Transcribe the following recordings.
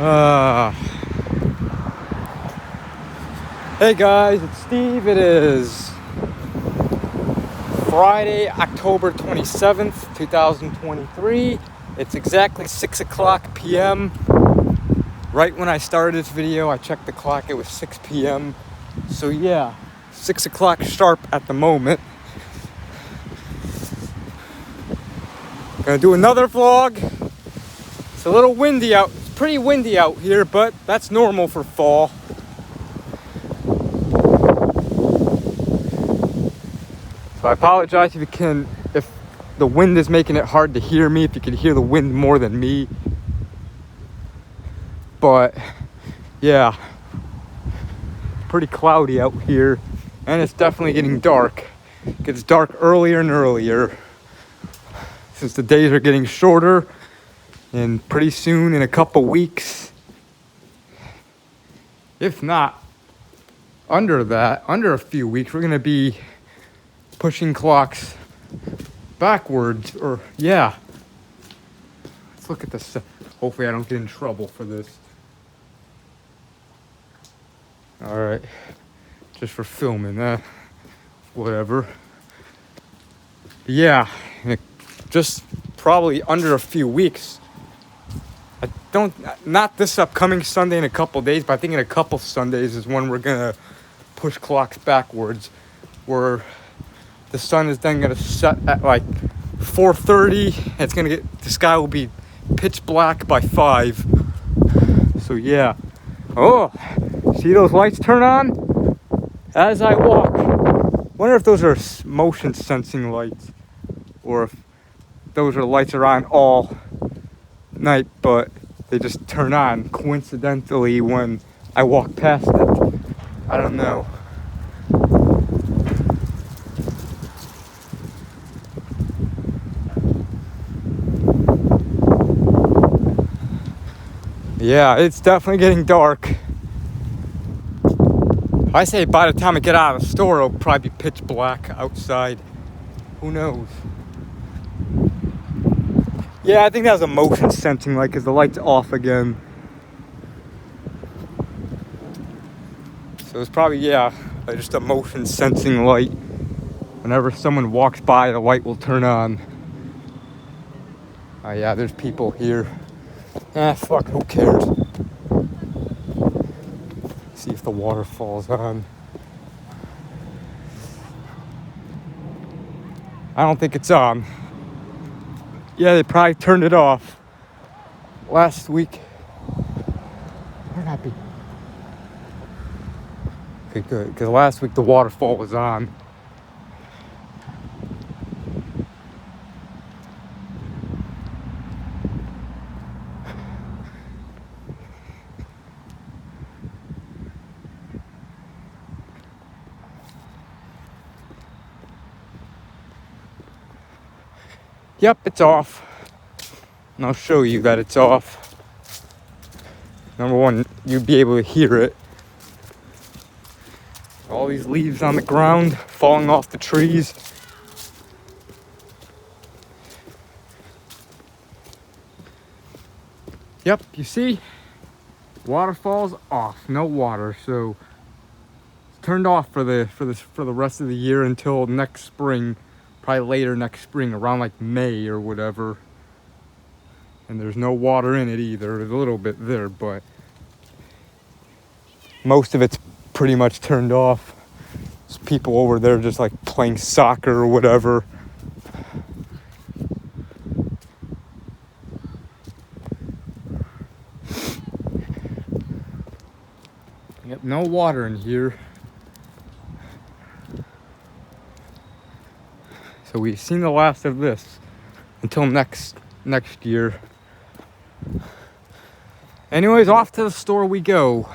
Hey guys, it's Steve. It is Friday, October 27th, 2023. It's exactly 6 o'clock p.m. Right when I started this video, I checked the clock, it was 6 p.m. So yeah, 6 o'clock sharp at the moment. Gonna do another vlog. It's a little windy out. It's pretty windy out here, but that's normal for fall. So I apologize if the wind is making it hard to hear me, if you can hear the wind more than me. But yeah, pretty cloudy out here, and it's definitely getting dark. It gets dark earlier and earlier since the days are getting shorter, and pretty soon, in a couple weeks, if not under a few weeks, we're gonna be pushing clocks backwards. Or yeah, let's look at this. Hopefully I don't get in trouble for this. All right, just for filming, whatever. Yeah, just probably under a few weeks. Not this upcoming Sunday in a couple days, but I think in a couple Sundays is when we're gonna push clocks backwards, where the sun is then gonna set at like 4:30. The sky will be pitch black by 5. So yeah. Oh, see those lights turn on as I walk. Wonder if those are motion sensing lights, or if those lights are on all night, but they just turn on coincidentally when I walk past it. I don't know. Yeah, it's definitely getting dark. I say by the time I get out of the store, it'll probably be pitch black outside. Who knows? Yeah, I think that was a motion sensing light because the light's off again. So it's probably, like just a motion sensing light. Whenever someone walks by, the light will turn on. Oh yeah, there's people here. Fuck, who cares? See if the water falls on. I don't think it's on. Yeah, they probably turned it off last week. We're happy. Okay, good. Because last week the waterfall was on. Yep, it's off. And I'll show you that it's off. Number one, you'd be able to hear it. All these leaves on the ground falling off the trees. Yep, you see? Waterfall's off. No water, so it's turned off for the rest of the year until next spring. Probably later next spring, around like May or whatever. And there's no water in it either. There's a little bit there, but most of it's pretty much turned off. There's people over there just like playing soccer or whatever. Yep, no water in here. So we've seen the last of this until next year. Anyways, off to the store we go.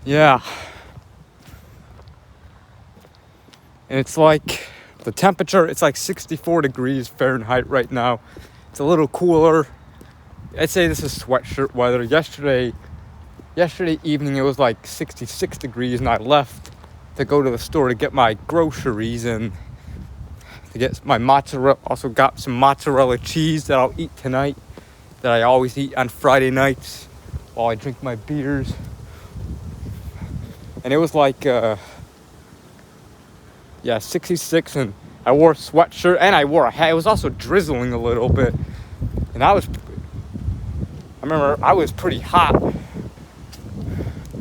Yeah. And it's like the temperature, it's like 64 degrees Fahrenheit right now. It's a little cooler. I'd say this is sweatshirt weather. Yesterday Yesterday evening it was like 66 degrees, and I left to go to the store to get my groceries and to get my mozzarella. Also got some mozzarella cheese that I'll eat tonight, that I always eat on Friday nights while I drink my beers. And it was like 66, and I wore a sweatshirt and I wore a hat. It was also drizzling a little bit, and I remember I was pretty hot.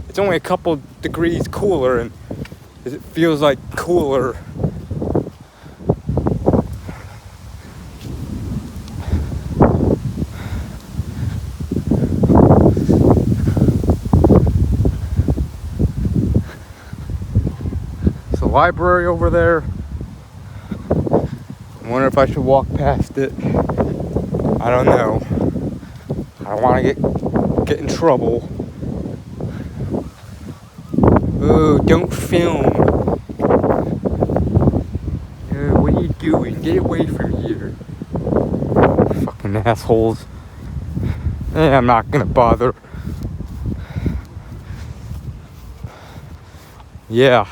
It's only a couple degrees cooler, and it feels like cooler. It's the library over there. I wonder if I should walk past it. I don't know. I don't want to get in trouble. Oh, don't film. What are you doing? Get away from here. Fucking assholes. I'm not gonna bother. Yeah.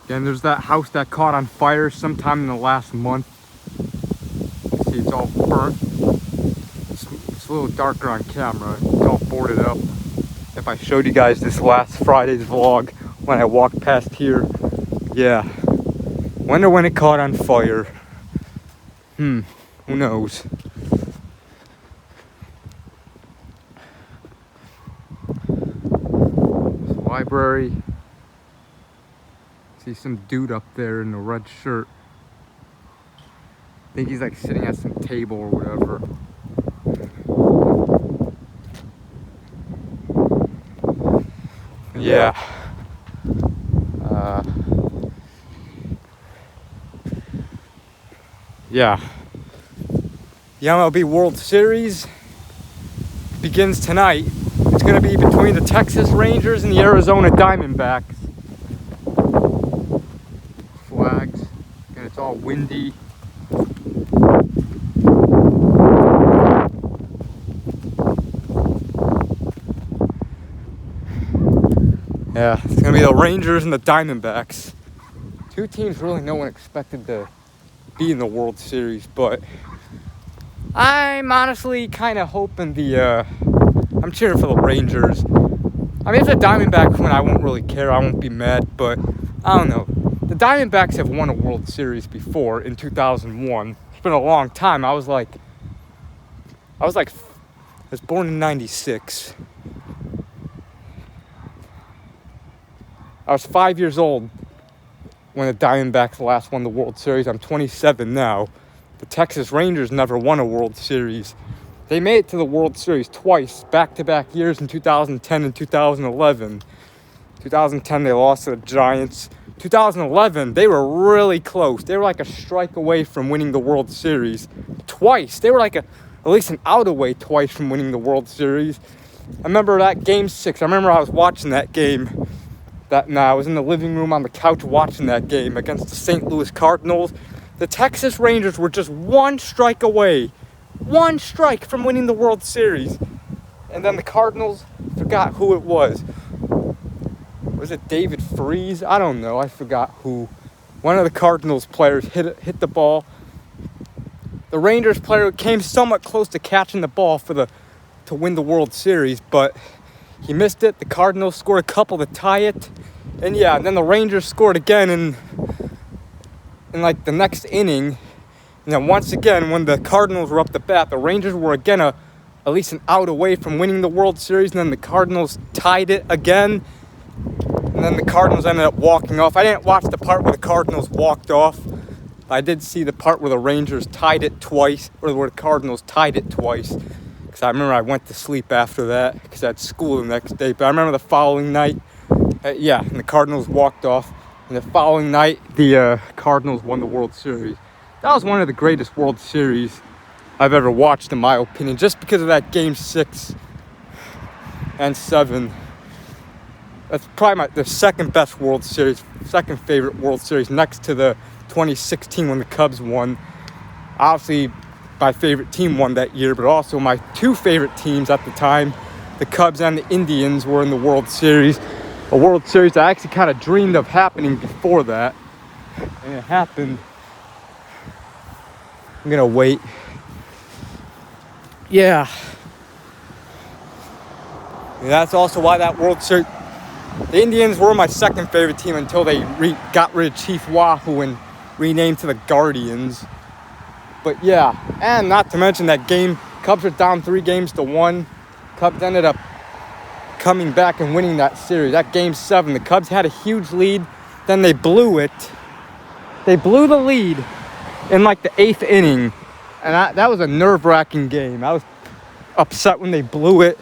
Again, there's that house that caught on fire sometime in the last month. See, it's all burnt. It's a little darker on camera. It's all boarded up. If I showed you guys this last Friday's vlog when I walked past here, yeah. Wonder when it caught on fire. Who knows? Library. See some dude up there in a red shirt. I think he's like sitting at some table or whatever. Yeah. Yeah. The MLB World Series begins tonight. It's going to be between the Texas Rangers and the Arizona Diamondbacks. Flags. And it's all windy. Yeah, it's going to be the Rangers and the Diamondbacks. Two teams really no one expected to be in the World Series, but I'm honestly kind of hoping I'm cheering for the Rangers. I mean, if the Diamondbacks win, I won't really care. I won't be mad, but I don't know. The Diamondbacks have won a World Series before in 2001. It's been a long time. I was born in 96. I was 5 years old when the Diamondbacks last won the World Series. I'm 27 now. The Texas Rangers never won a World Series. They made it to the World Series twice, back-to-back years in 2010 and 2011. 2010, they lost to the Giants. 2011, they were really close. They were like a strike away from winning the World Series twice. They were like at least an out away twice from winning the World Series. I remember that Game 6. I remember I was watching that game. I was in the living room on the couch watching that game against the St. Louis Cardinals. The Texas Rangers were just one strike away. One strike from winning the World Series. And then the Cardinals, forgot who it was. Was it David Freese? I don't know. I forgot who. One of the Cardinals players hit the ball. The Rangers player came somewhat close to catching the ball to win the World Series, but he missed it. The Cardinals scored a couple to tie it. And yeah, and then the Rangers scored again in like the next inning. And then once again, when the Cardinals were up to bat, the Rangers were again at least an out away from winning the World Series. And then the Cardinals tied it again. And then the Cardinals ended up walking off. I didn't watch the part where the Cardinals walked off. I did see the part where the Rangers tied it twice, or where the Cardinals tied it twice. Because I remember I went to sleep after that because I had school the next day. But I remember the following night, and the Cardinals walked off. And the following night, the Cardinals won the World Series. That was one of the greatest World Series I've ever watched, in my opinion, just because of that Game 6. and 7. That's probably the second best World Series, second favorite World Series, next to the 2016 when the Cubs won. Obviously, my favorite team won that year, but also my two favorite teams at the time, the Cubs and the Indians, were in the World Series. A World Series I actually kind of dreamed of happening before that, and it happened. I'm gonna wait. Yeah. And that's also why that World Series, the Indians were my second favorite team until they got rid of Chief Wahoo and renamed to the Guardians. But yeah, and not to mention that game, Cubs were down 3-1. Cubs ended up coming back and winning that series. That game 7, the Cubs had a huge lead, then they blew it. They blew the lead in like the 8th inning, and that was a nerve-wracking game. I was upset when they blew it,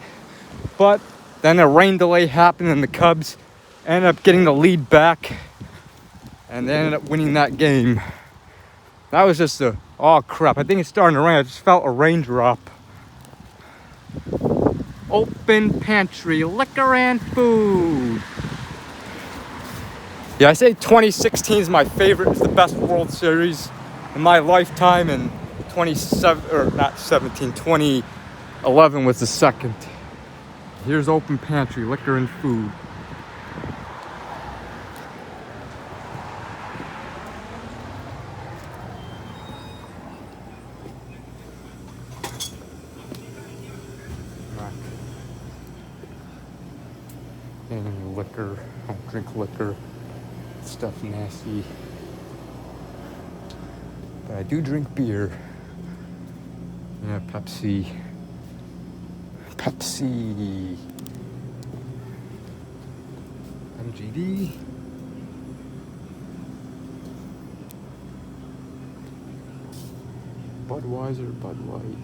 but then a rain delay happened and the Cubs ended up getting the lead back, and they ended up winning that game. That was just oh crap, I think it's starting to rain. I just felt a raindrop. Open pantry, liquor and food. Yeah, I say 2016 is my favorite. It's the best World Series in my lifetime, and 2011 was the second. Here's open pantry, liquor and food. And liquor, I don't drink liquor. Stuff nasty. But I do drink beer. Yeah, Pepsi. MGD. Budweiser, Bud Light.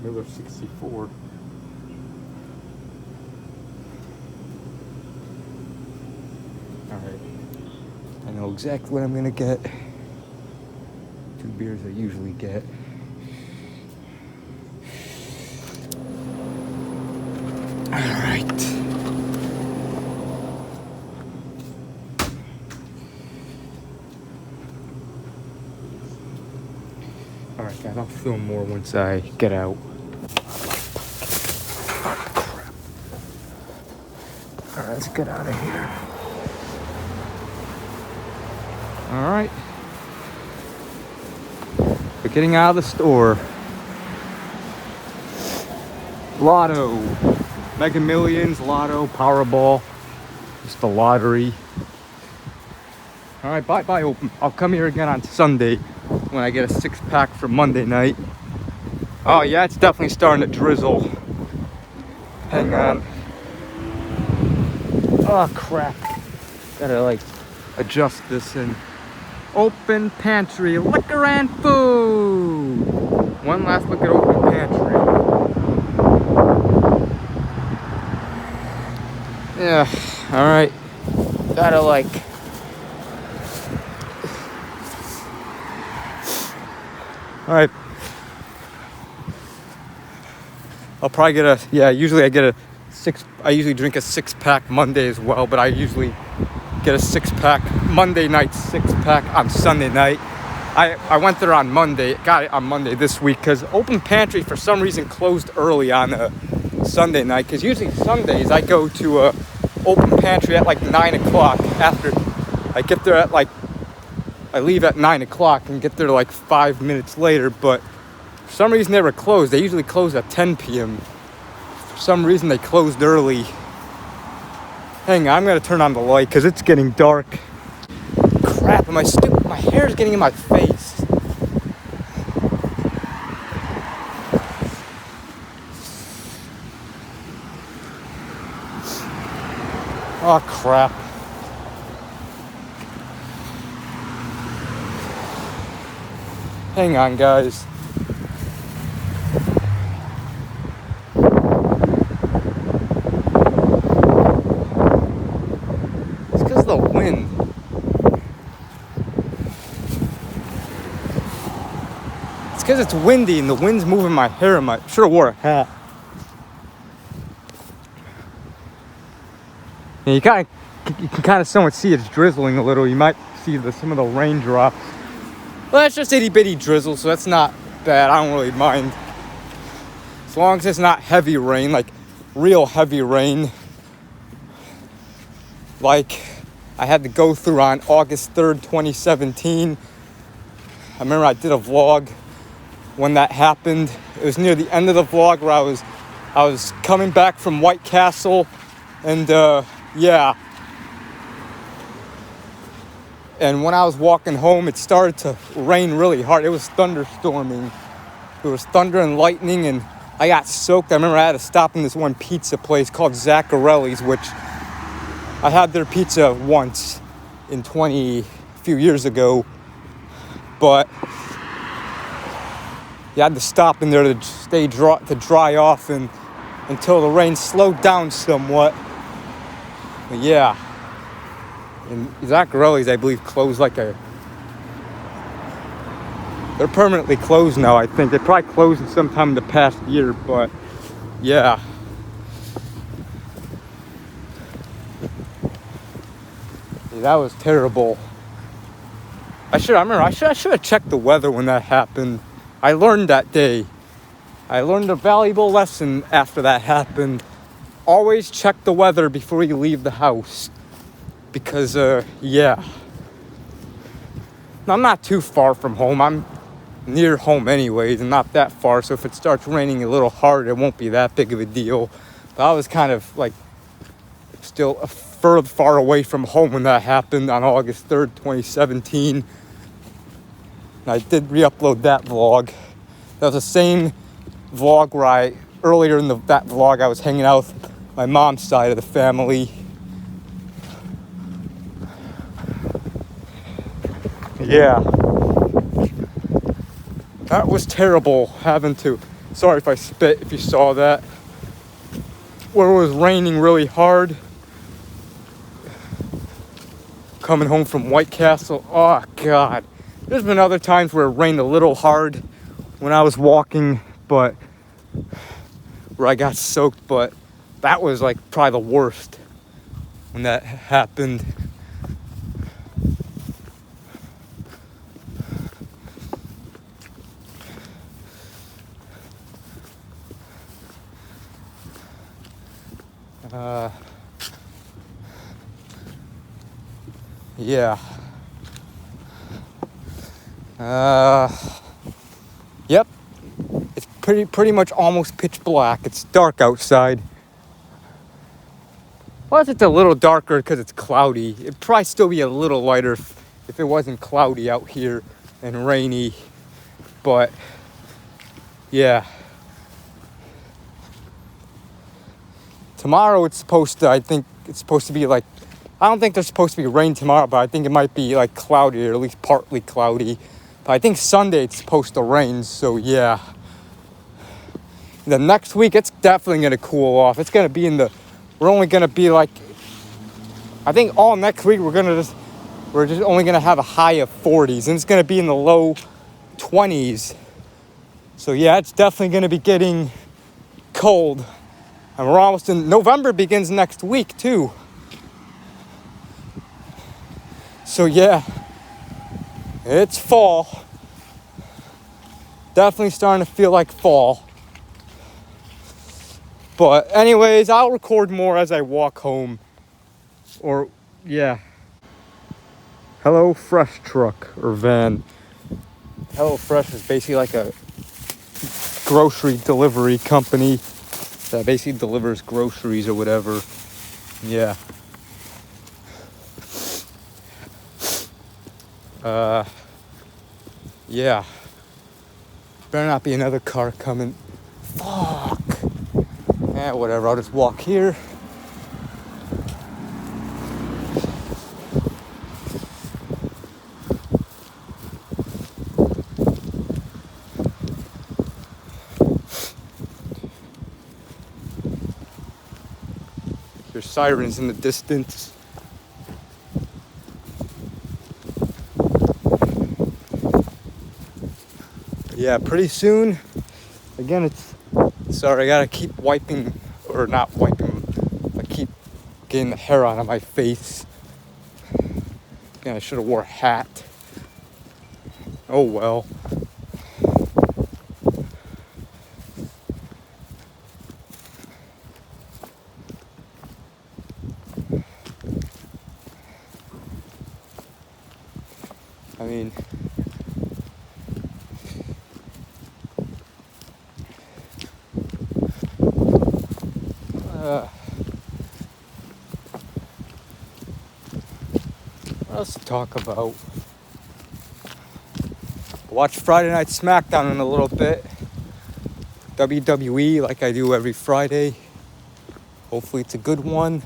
Miller 64. Alright. I know exactly what I'm gonna get. 2 beers I usually get. Alright. Alright guys, I'll film more once I get out. Alright, let's get out of here. Alright. We're getting out of the store. Lotto. Mega Millions, Lotto, Powerball. Just the lottery. Alright, bye. I'll come here again on Sunday when I get a 6-pack for Monday night. Oh yeah, it's definitely starting to drizzle. Hang on. Oh crap. Gotta adjust this and open pantry, liquor and food. One last look at open pantry. Yeah, alright. Gotta alright. I'll probably get usually I usually drink a 6-pack Monday as well, but I usually get a 6-pack Monday night, 6-pack on Sunday night. I went there on Monday, got it on Monday this week, because open pantry for some reason closed early on a Sunday night, because usually Sundays I go to open pantry at 9 o'clock. After I get there at I leave at 9 o'clock and get there 5 minutes later, but for some reason they were closed. They usually close at 10 p.m. For some reason they closed early. Hang on, I'm gonna turn on the light because it's getting dark. Crap, my hair is getting in my face. Oh crap. Hang on, guys. It's because of the wind. It's because it's windy and the wind's moving my hair. I should have wore a hat. And you can kind of somewhat see it's drizzling a little. You might see some of the raindrops. Well, that's just itty bitty drizzle, so that's not bad. I don't really mind. As long as it's not heavy rain, like real heavy rain. Like I had to go through on August 3rd, 2017. I remember I did a vlog when that happened. It was near the end of the vlog where I was coming back from White Castle, and yeah. And when I was walking home, it started to rain really hard. It was thunderstorming. There was thunder and lightning, and I got soaked. I remember I had to stop in this one pizza place called Zaccarelli's, which I had their pizza once a few years ago, but you had to stop in there to dry off and until the rain slowed down somewhat. But yeah, and Zaccarelli's, I believe, closed they're permanently closed now, I think. They probably closed sometime in the past year, but yeah. That was terrible. I should have checked the weather when that happened. I learned that day. I learned a valuable lesson after that happened. Always check the weather before you leave the house. Because, yeah. Now, I'm not too far from home. I'm near home anyways, and not that far. So if it starts raining a little hard, it won't be that big of a deal. But I was kind of still far away from home when that happened on August 3rd, 2017. And I did re-upload that vlog. That was the same vlog where earlier in that vlog, I was hanging out with my mom's side of the family. Yeah. That was terrible having to, sorry if I spit, if you saw that, where it was raining really hard. Coming home from White Castle, oh God. There's been other times where it rained a little hard when I was walking, but where I got soaked, but that was probably the worst when that happened. Yeah. Yep. It's pretty much almost pitch black. It's dark outside. Plus, it's a little darker because it's cloudy. It'd probably still be a little lighter if it wasn't cloudy out here and rainy. But, yeah. Tomorrow it's supposed to, I think it's supposed to be I don't think there's supposed to be rain tomorrow, but I think it might be cloudy, or at least partly cloudy. But I think Sunday it's supposed to rain, so yeah. The next week it's definitely going to cool off. It's going to be we're only going to be I think all next week we're just only going to have a high of 40s, and it's going to be in the low 20s. So yeah, it's definitely going to be getting cold. And we're almost in, November begins next week too. So yeah, it's fall. Definitely starting to feel like fall. But anyways, I'll record more as I walk home. Or, yeah. Hello Fresh truck or van. Hello Fresh is basically like a grocery delivery company that basically delivers groceries or whatever. Yeah. Yeah. Better not be another car coming. Fuck. Yeah, whatever. I'll just walk here. There's sirens in the distance. Yeah, pretty soon. Again, sorry, I gotta keep wiping, or not wiping. I keep getting the hair out of my face. Yeah, I should have wore a hat. Oh well. I mean, what else to talk about? Watch Friday Night SmackDown in a little bit. WWE, like I do every Friday. Hopefully it's a good one.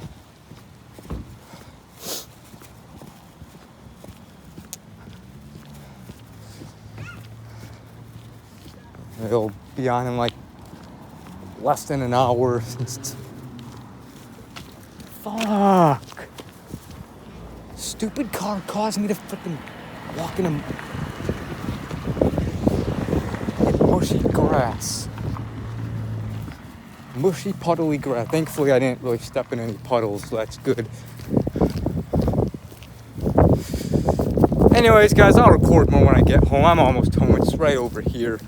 It'll be on in like less than an hour. Fuck. Stupid car caused me to freaking walk in a mushy grass. Mushy, puddly grass. Thankfully, I didn't really step in any puddles, so that's good. Anyways, guys, I'll record more when I get home. I'm almost home. It's right over here.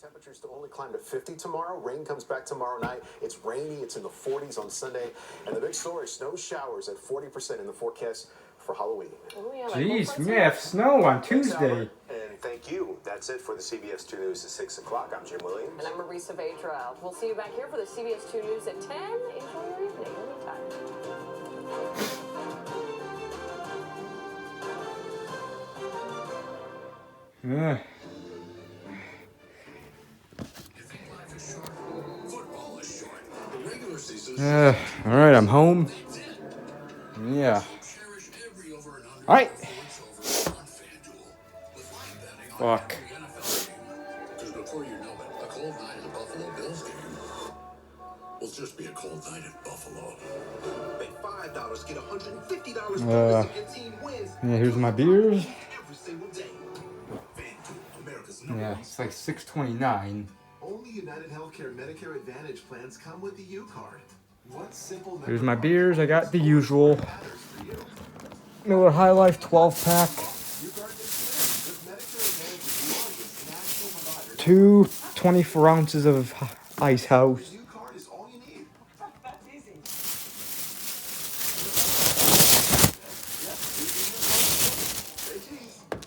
Temperatures to only climb to 50 tomorrow. Rain comes back tomorrow night. It's rainy. It's in the 40s on Sunday. And the big story, snow showers at 40% in the forecast for Halloween. Jeez, we may have snow on Tuesday. And thank you. That's it for the CBS 2 News at 6 o'clock. I'm Jim Williams. And I'm Marisa Vedra. We'll see you back here for the CBS 2 News at 10. Enjoy your evening. Anytime. All right, I'm home. Yeah. All right. Fuck. Because before you know it, a cold night at a Buffalo Bills game will just be a cold night at Buffalo. Pay $5, get $150 bonus if your team wins. Yeah, here's my beers. Every single day. America's Yeah, it's like 6:29. Only United Healthcare Medicare Advantage plans come with the U card. What simple Here's my beers. I got the usual Miller High Life 12-pack. 2 24 ounces of Ice House. U card is all you need. That's easy.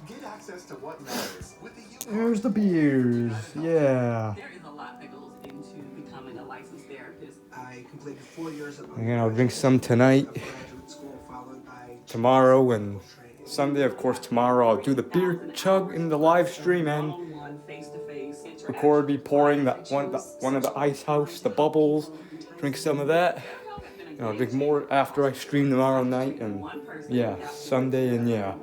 Get access to what matters with the U card. There's the beers. Yeah. There is a lot that goes into becoming a licensed therapist. I completed 4 years of And I'll drink some tonight, graduate school, followed by tomorrow, and Sunday. Of course, tomorrow I'll do the beer chug in the live stream and One-on-one, face-to-face record me pouring that one of the Ice House, the bubbles. Drink some of that. And I'll drink more after I stream tomorrow night, and yeah, Sunday, and yeah.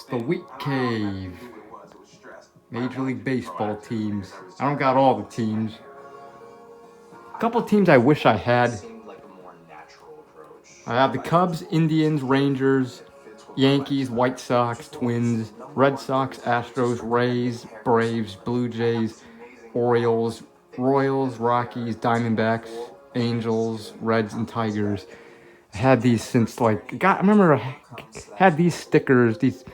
The Wheat Cave. Major League Baseball teams. I don't got all the teams. A couple teams I wish I had. I have the Cubs, Indians, Rangers, Yankees, White Sox, Twins, Red Sox, Astros, Rays, Braves, Blue Jays, Orioles, Royals, Rockies, Diamondbacks, Angels, Reds, and Tigers. I had these since I remember I had these stickers, these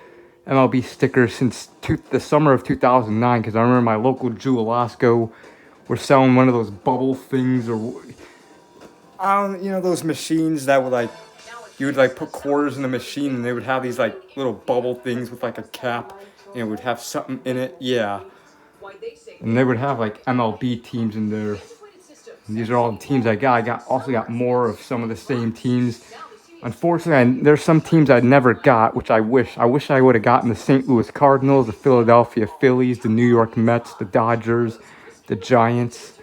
MLB stickers since the summer of 2009, because I remember my local Jewel-Osco were selling one of those bubble things, or those machines that would you would put quarters in the machine and they would have these little bubble things with a cap and it would have something in it. Yeah. And they would have MLB teams in there. And these are all the teams I got. I also got more of some of the same teams. Unfortunately, there's some teams I never got, which I wish I would have gotten: the St. Louis Cardinals, the Philadelphia Phillies, the New York Mets, the Dodgers, the Giants,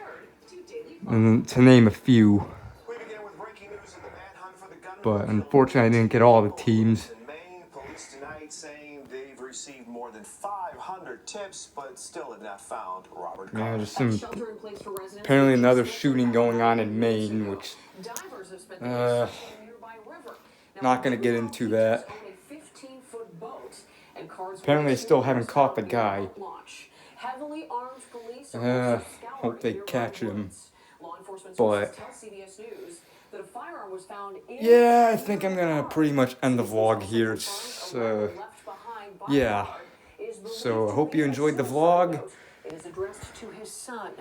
and to name a few. But unfortunately, I didn't get all the teams. Police tonight saying they've received more than 500 tips, but still have not found Robert Yeah, Carr. there's apparently another shooting going on in Maine, which not gonna get into that. And cars Apparently, they were still haven't used caught the at guy. launch. Heavily armed police are also Hope they scouring catch nearby him. woods. Law enforcement But sources tell CBS News that a firearm was found in yeah, I think I'm gonna pretty much end the vlog here. It's, yeah. So I hope you enjoyed the vlog. It is addressed to his son.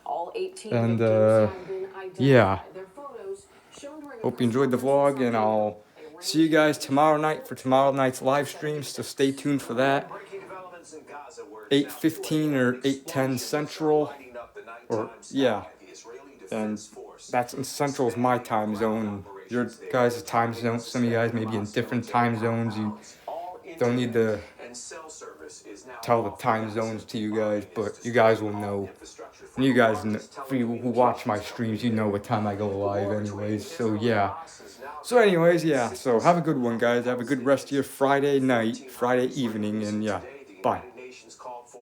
All 18 And victims have been identified. yeah. Their photos shown during a Hope you press enjoyed the conference vlog, and I'll see you guys tomorrow night for tomorrow night's live stream. So stay tuned for that. 8:15 or 8:10 Central, or yeah. And that's in Central's my time zone. Your guys' time zone. Some of you guys may be in different time zones. You don't need to tell the time zones to you guys, but you guys will know. And you guys, for you who watch my streams, you know what time I go live anyways. So yeah. So anyways, yeah. So have a good one, guys. Have a good rest of your Friday night, Friday evening, and yeah. Bye.